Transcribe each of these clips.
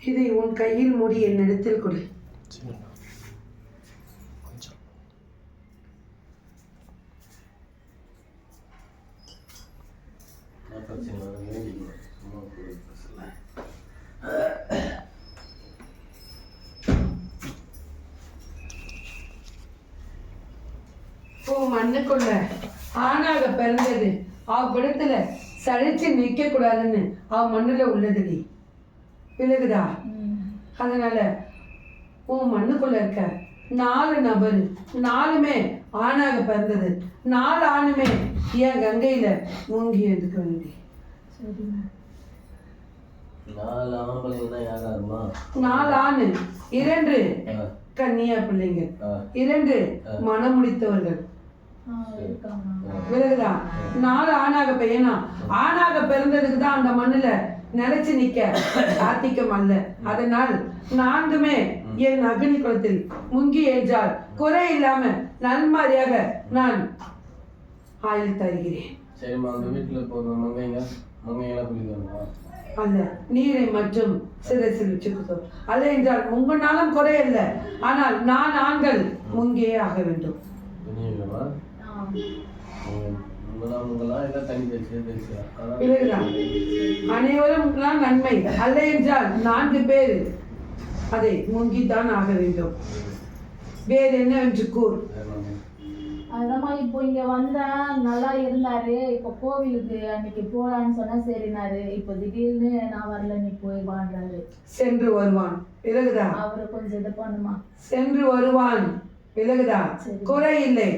இதை உன் கையில் மூடி என்னிடத்தில் கொடு. மண்ணுக்குள்ள ஆணாக பிறந்தது அவ்விடத்துல சளைச்சு நிக்க கூடாதுன்னு மண்ணுல உள்ளது விலகுதா? அதனால உன் மண்ணுக்குள்ள இருக்க 4 நபர் 4மே ஆணாக பிறந்தது. 4 ஆணுமே என் கங்கையில மூங்கி எடுக்க வேண்டி. 4 ஆணு 2 கன்னியா பிள்ளைங்க 2 மனம் முடித்தவர்கள். விலகுதா? 4 ஆணாக பையனா ஆணாக பிறந்ததுக்கு தான் அந்த மண்ணுல நிலைச்சு நிக்க சாத்திக்கம் அல்ல. அதனால் 4மே என் அக்னி குலத்தில் முங்கி என்றால் குறை இல்லாம நன்மாதிரியாக நான் ஆயுள் தருகிறேன். அல்ல நீரை மற்றும் சிரசில் வச்சுக்கோ. அல்ல என்றால் உங்களாலும் குறையல்ல, ஆனால் நான் ஆண்கள் முங்கியே ஆக வேண்டும். அனைவரும் நன்மை அல்ல என்றால் 4 பேர் அதை முங்கித்தான் ஆக வேண்டும். வேறு என்னவென்று கூறு. அதமா இப்போ இங்க வந்தா நல்லா இருந்தாரு. இப்போ கோவிலுக்கு அன்னைக்கு போலான்னு சொன்னா சரினாரு. இப்போ திடீர்னு நான் வரல நீ போய் வாண்டாரு. சென்று வருவான். விலகுதா? அவரை கொஞ்சம் இது பண்ணுமா. சென்று வருவான். விலகுதா? குறை இல்லை.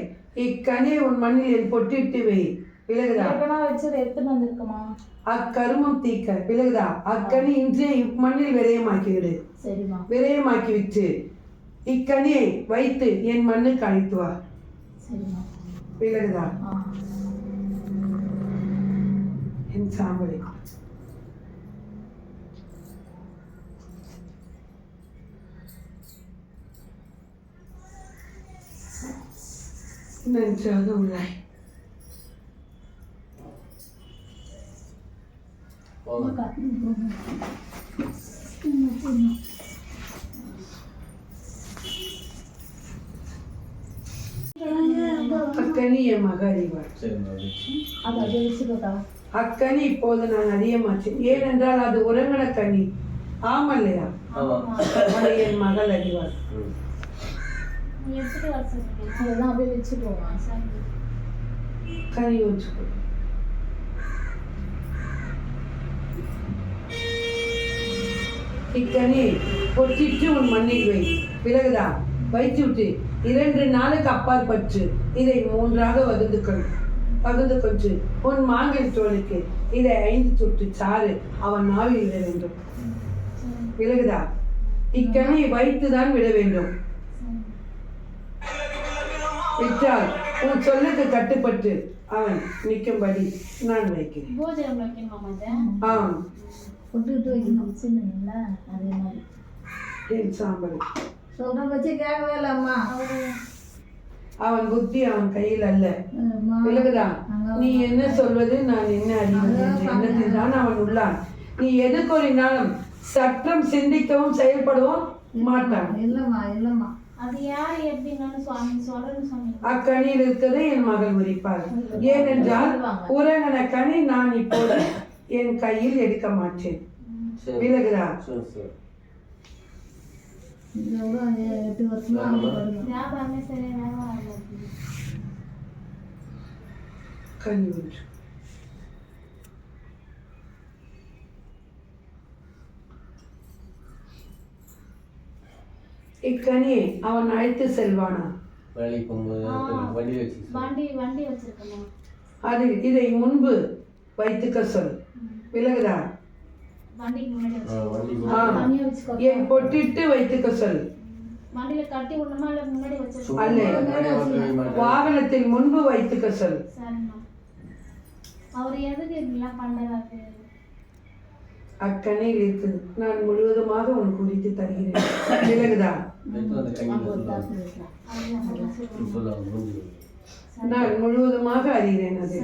இக்கனி உன் மண்ணில் என் பொட்டிட்டு வை. விலகுதா? வச்சு எடுத்துட்டு வந்திருக்குமா? அக்கருமம் தீக்க. விலகுதா? அக்கனி இன்றே மண்ணில் விரயமாக்கி விடு. சரிமா. விரயமாக்கி விட்டு இக்கனியை வைத்து என் மண்ணுக்கு அழைத்து வா. விலகுதா? என் சாம்பலை நன்றாக உள்ளாய். அக்கனி என் மக அறிவார். அக்கனி இப்போது நான் அறிய மாட்டேன். ஏனென்றால் அது உறங்கன கனி. ஆமல்லையா? அதை என் மகள் அறிவார். கனி வச்சுக்கோ. இக்கனி பொட்டிட்டு உன் மண்ணில் வை. விலகுதா? வைத்து விட்டு 2 நாளுக்கு அப்பாற்பட்டு இதை 3ஆக பகுந்து கொண்டு உன் மாங்கல் தோலுக்கு இதை 5 தொட்டு சாறு அவன் நாவில் விட வேண்டும். விலகுதா? இக்கனி வைத்துதான் விட வேண்டும். விட்டால் உன் சொல்லுக்கு கட்டுப்பட்டு அவன் நிற்கும்படி நான் வைக்கிறேன். என் சாம்பல் அவன் புத்தி அவன் கையில் அல்ல. விலகுதா? நீ என்ன சொல்வது நான் என்ன அறிவது என்ற எண்ணத்தில் தான் அவன் உள்ளான். நீ எது கூறினாலும் சற்றம் சிந்திக்கவும் செயல்படவும் மாட்டான். அக்கனியில் இருக்கிறது என் மகள் உரிப்பார். ஏனென்றால் உறங்கன கனி நான் இப்போது என் கையில் எடுக்க மாட்டேன். விலகுதா? கனி ஒன்று இக்கனியை அவன் அழைத்து செல்வானா? அது இதை முன்பு வைத்துக்க சொல். விலகுதா? என் பொட்டிட்டு வைத்துக்க சொல். அல்ல, வாகனத்தில் முன்பு வைத்துக்க சொல். அக்கனையில் இருக்குது. நான் முழுவதுமாக உன் குறித்து தருகிறேன். விலகுதா? நான் முழுவதுமாக அறிகிறேன். அது